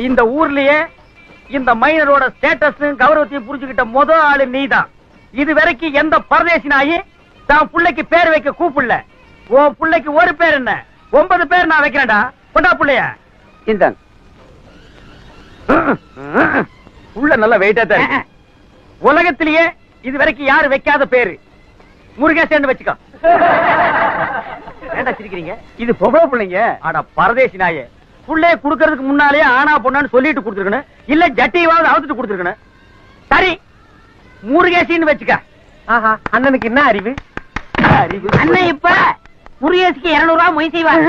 இந்த ஊர்லயே இந்த மைனரோட ஸ்டேட்டஸ் கௌரவத்தையும் புரிஞ்சுக்கிட்ட முதல் ஆளு நீதான். இது வரைக்கும் எந்த பரதேசி நாயி தான் புள்ளைக்கு பேர் வைக்க கூப்பிடல. உன் புள்ளைக்கு ஒரு பேர் என்ன 9 பேர் நான் வைக்கிறேன்டா. கொண்டா புள்ளைய. இந்தாங்க. உள்ள நல்ல வெயிட்டா தான். உலகத்திலேயே இது வரைக்கும் யாரு வைக்காத பேரு முருகேசன் வச்சுக்கோ. ஏண்டா சிரிக்கிறீங்க? இது பொம்பளை பிள்ளைங்க. ஆனா பரதேசி நாயே, புள்ளைய குடுக்கறதுக்கு முன்னாலே ஆனா பொண்ணான்னு சொல்லிட்டு கொடுத்துருக்கணும். இல்ல ஜட்டியாவது அவுத்துட்டு கொடுத்துருக்கணும். சரி, முருகேசின்னு வச்சுக்க. ஆஹா, அண்ணனுக்கு என்ன அறிவு? அறிவு அண்ணன் இப்ப முருகேசிக்கு 200 ரூபாய் மொய் செய்வாங்க.